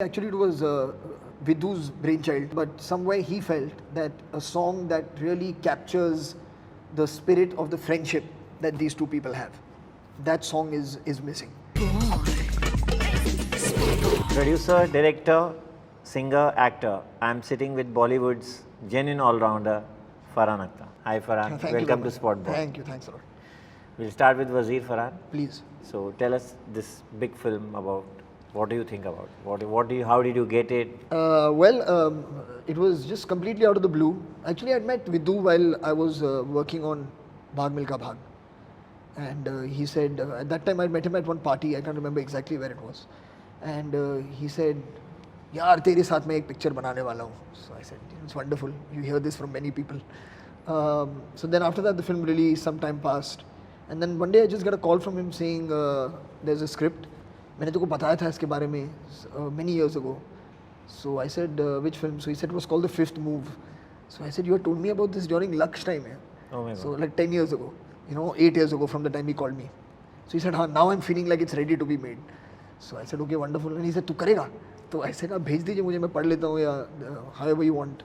Actually, it was Vidhu's brainchild, but somewhere he felt that a song that really captures the spirit of the friendship that these two people have, that song is missing. Producer, director, singer, actor. I'm sitting with Bollywood's genuine all-rounder, FARHAN Akhtar. Hi FARHAN, Thank welcome you to very much. SpotboyE. Thank you, thanks a lot. We'll start with Wazir, FARHAN. Please. So tell us this big film about, what do you think about? How did you get it? It was just completely out of the blue. Actually, I'd met Vidhu while I was working on Bhag Milka Bhag. And he said, at that time I'd met him at one party, I can't remember exactly where it was. And he said, yaar, tere saath mein ek picture banane wala hu. So I said, it's wonderful, you hear this from many people. So then after that the film released, some time passed. And then one day I just got a call from him saying, there's a script. मैंने तेको बताया था इसके बारे में many years ago. So I said, which film? So he said it was called The Fifth Move. So I said, you had told me about this during Laksh time. Oh my God. So like 10 years ago, 8 years ago from the time he called me. So he said, now I'm feeling like it's ready to be made. So I said, okay, wonderful. And he said, तू करेगा? So I said, आप भेज दीजिए मुझे, मैं पढ़ लेता हूँ या however you want.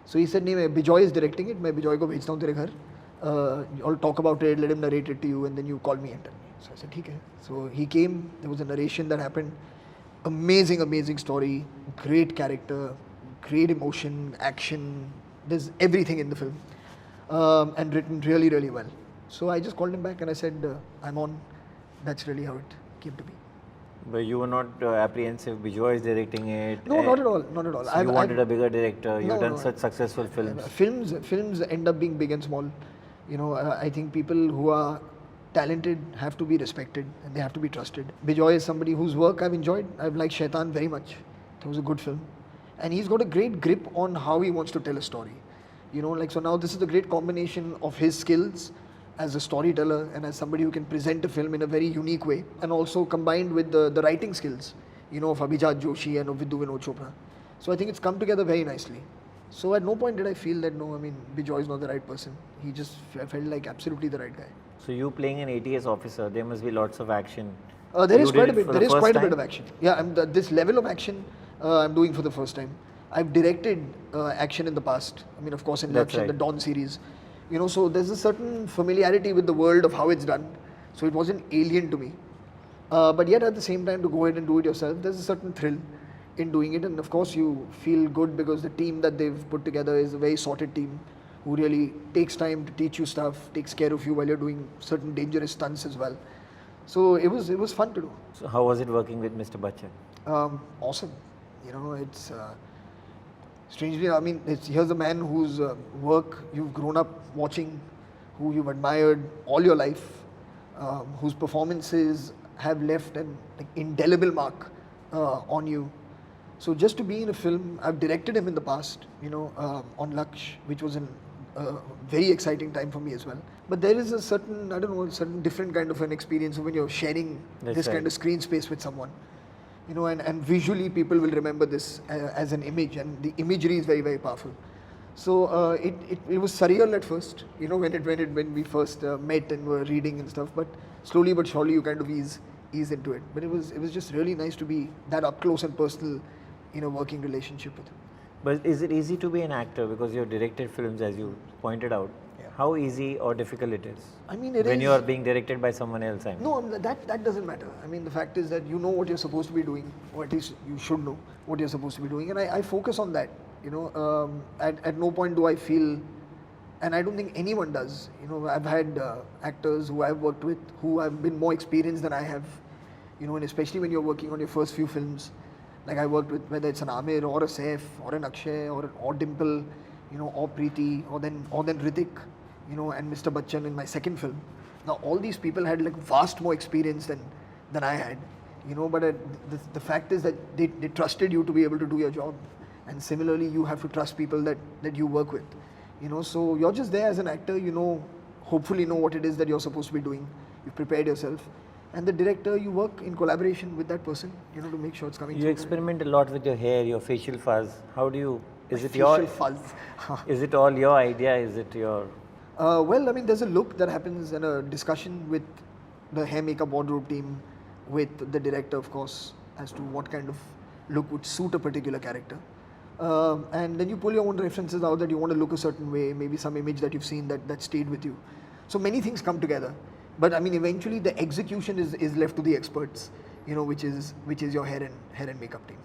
So he said, नहीं, Bijoy is directing it, मैं Bijoy को भेजता हूँ तेरे घर. I'll talk about it, let him narrate it to you, and then you call me and tell me. So I said, ठीक है. So he came, there was a narration that happened. Amazing, amazing story, great character, great emotion, action. There's everything in the film, and written really, really well. So I just called him back and I said, I'm on. That's really how it came to be. But you were not apprehensive, Bijoy is directing it. No, not at all, not at all. So you wanted a bigger director, you've done such successful films. Films end up being big and small. I think people who are talented have to be respected and they have to be trusted. Bijoy is somebody whose work I've enjoyed. I've liked Shaitan very much. It was a good film. And he's got a great grip on how he wants to tell a story. So now this is a great combination of his skills as a storyteller and as somebody who can present a film in a very unique way, and also combined with the writing skills, of Abhijat Joshi and of Vidhu Vinod Chopra. So I think it's come together very nicely. So at no point did I feel that, Bijoy is not the right person. He just felt like absolutely the right guy. So you playing an ATS officer, there must be lots of action. There is quite a bit. There is quite a bit of action. Yeah, this level of action I'm doing for the first time. I've directed action in the past. Of course, in Laksh and the Dawn series. So there's a certain familiarity with the world of how it's done. So it wasn't alien to me. But yet at the same time, to go ahead and do it yourself, there's a certain thrill in doing it. And of course, you feel good because the team that they've put together is a very sorted team who really takes time to teach you stuff, takes care of you while you're doing certain dangerous stunts as well. So it was fun to do. So how was it working with Mr. Bachchan? Awesome. It's strangely, here's a man whose work you've grown up watching, who you've admired all your life, whose performances have left an indelible mark on you. So just to be in a film, I've directed him in the past, on Laksh, which was a very exciting time for me as well. But there is a certain, certain different kind of an experience when you're sharing this kind of screen space with someone. And visually people will remember this as an image, and the imagery is very, very powerful. So it was surreal at first, when we first met and were reading and stuff. But slowly but surely you kind of ease into it. But it was just really nice to be that up close and personal in a working relationship with him. But is it easy to be an actor, because you've directed films, as you pointed out? Yeah. How easy or difficult it is? When you are being directed by someone else. No, that doesn't matter. The fact is that you know what you're supposed to be doing, or at least you should know what you're supposed to be doing, and I focus on that. At no point do I feel, and I don't think anyone does. I've had actors who I've worked with who have been more experienced than I have. And especially when you're working on your first few films. Like I worked with, whether it's an Amir or a Saif or an Akshay or Dimple, or Preeti or then Hrithik, and Mr. Bachchan in my second film. Now all these people had vast more experience than I had, but the fact is that they trusted you to be able to do your job, and similarly you have to trust people that you work with, so you're just there as an actor, hopefully know what it is that you're supposed to be doing. You've prepared yourself. And the director, you work in collaboration with that person, to make sure it's coming through. You experiment a lot with your hair, your facial fuzz. How do you, facial fuzz. Is it all your idea? Is it your... there's a look that happens in a discussion with the hair makeup wardrobe team, with the director, of course, as to what kind of look would suit a particular character. And then you pull your own references out that you want to look a certain way, maybe some image that you've seen that stayed with you. So many things come together. But I mean, eventually the execution is left to the experts, you know, which is your hair and makeup team.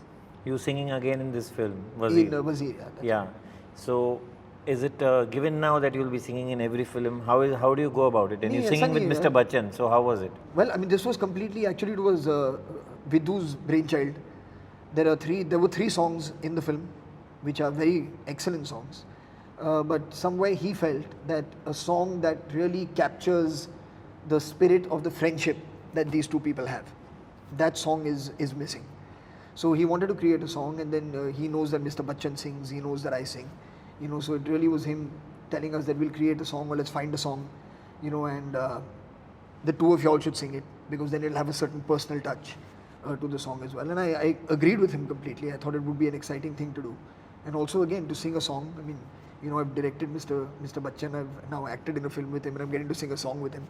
You singing again in this film, Wazir? In Wazir, yeah. So, is it given now that you will be singing in every film? How do you go about it? And you're singing with Mr. Bachchan, so how was it? Well, I mean, this was completely, actually it was Vidhu's brainchild. There were three songs in the film, which are very excellent songs. But somewhere he felt that a song that really captures the spirit of the friendship that these two people have, that song is missing. So he wanted to create a song, and then he knows that Mr. Bachchan sings, he knows that I sing, you know, so it really was him telling us that we'll create a song, or let's find a song, you know, and the two of y'all should sing it, because then it'll have a certain personal touch to the song as well. And I agreed with him completely. I thought it would be an exciting thing to do. And also again, to sing a song, I mean, you know, I've directed Mr. Bachchan, I've now acted in a film with him, and I'm getting to sing a song with him.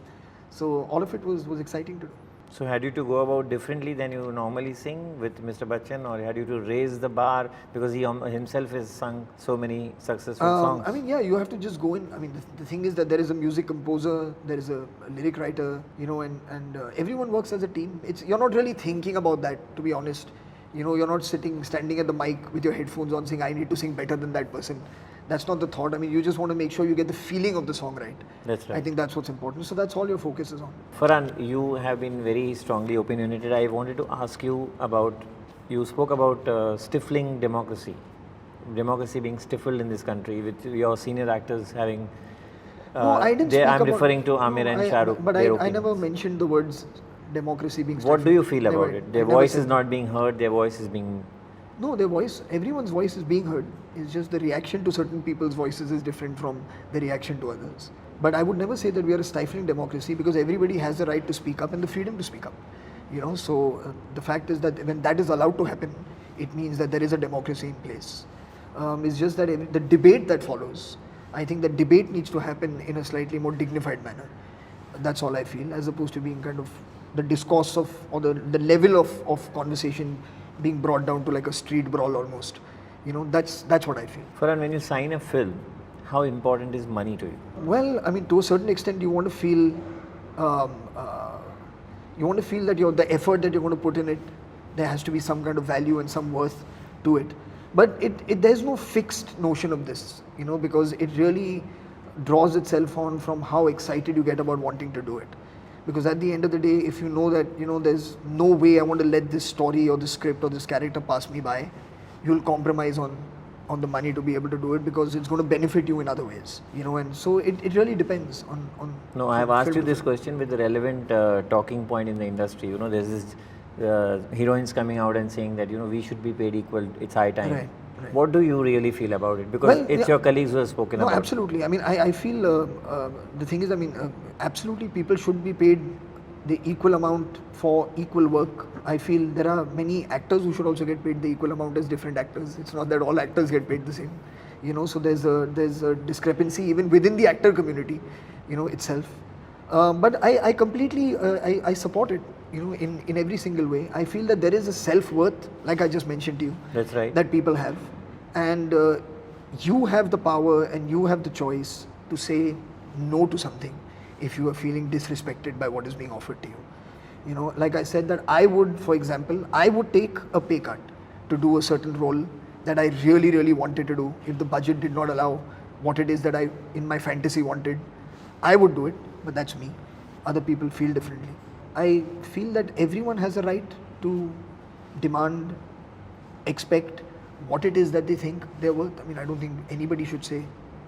So all of it was exciting to do. So had you to go about differently than you normally sing with Mr. Bachchan, or had you to raise the bar because he himself has sung so many successful songs? I mean, yeah, you have to just go in. I mean, the thing is that there is a music composer, there is a lyric writer, you know, and everyone works as a team. You're not really thinking about that, to be honest. You know, you're not standing at the mic with your headphones on saying, I need to sing better than that person. That's not the thought. I mean, you just want to make sure you get the feeling of the song right. That's right. I think that's what's important. So that's all your focus is on. Farhan, you have been very strongly opinionated. I wanted to ask you about, you spoke about stifling democracy being stifled in this country, with your senior actors having... no, I didn't speak I'm about, referring to Amir and Shah Rukh. But I never mentioned the words democracy being stifled. What do you feel about it? Their voice is not being heard, their voice is being... No, everyone's voice is being heard. It's just the reaction to certain people's voices is different from the reaction to others. But I would never say that we are a stifling democracy, because everybody has the right to speak up and the freedom to speak up. You know, so the fact is that when that is allowed to happen, it means that there is a democracy in place. It's just that the debate that follows, I think that debate needs to happen in a slightly more dignified manner. That's all I feel, as opposed to being kind of the discourse of, or the level of conversation being brought down to like a street brawl almost. You know, that's what I feel. Farhan, when you sign a film, how important is money to you? Well, I mean, to a certain extent, you want to feel that the effort that you're going to put in it, there has to be some kind of value and some worth to it. But there's no fixed notion of this, you know, because it really draws itself on from how excited you get about wanting to do it. Because at the end of the day, if you know that, you know, there's no way I want to let this story or this script or this character pass me by, you'll compromise on the money to be able to do it, because it's going to benefit you in other ways, you know. And so it really depends on No, I have asked you this question with the relevant talking point in the industry. You know, there's this heroines coming out and saying that, you know, we should be paid equal, it's high time. Right. What do you really feel about it? Because it's your colleagues who have spoken about it. No, absolutely. I mean, I feel the thing is, I mean, absolutely people should be paid the equal amount for equal work. I feel there are many actors who should also get paid the equal amount as different actors. It's not that all actors get paid the same, you know. So there's a discrepancy even within the actor community, you know, itself. But I completely I support it, you know, in every single way. I feel that there is a self-worth, like I just mentioned to you. That's right. That people have, and you have the power and you have the choice to say no to something if you are feeling disrespected by what is being offered to you. You know, like I said, that I would, for example, I would take a pay cut to do a certain role that I really, really wanted to do. If the budget did not allow what it is that I, in my fantasy, wanted, I would do it, but that's me. Other people feel differently. I feel that everyone has a right to demand, expect what it is that they think they're worth. I mean, I don't think anybody should say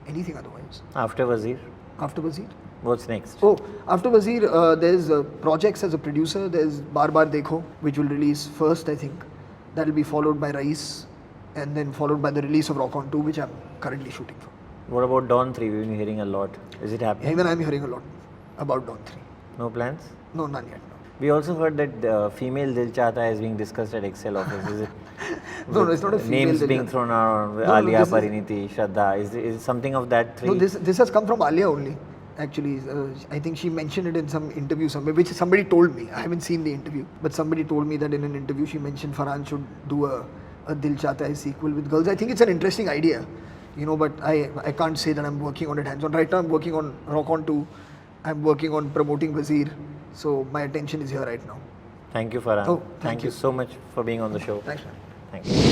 anything otherwise. After Wazir? After Wazir? What's next? Oh, after Wazir, there's projects as a producer. There's Bar Bar Dekho, which will release first, I think. That will be followed by Rais, and then followed by the release of Rock On 2, which I'm currently shooting for. What about Dawn 3? We've been hearing a lot. Is it happening? Even I'm hearing a lot about Dawn 3. No plans? No, none yet. No. We also heard that female Dil Chahta is being discussed at Excel office. Is it? No, it's not a female. Names being thrown around, Alia, Pariniti, Shraddha. Is something of that three? No, this has come from Alia only. Actually, I think she mentioned it in some interview somewhere, which somebody told me. I haven't seen the interview, but somebody told me that in an interview she mentioned Farhan should do a Dil Chahta Hai sequel with girls. I think it's an interesting idea, you know, but I can't say that I'm working on it hands on. Right now I'm working on Rock On 2. I'm working on promoting Wazir. So my attention is here right now. Thank you, Farhan. Oh, thank you so much for being on the show. Thanks, man. Thank you.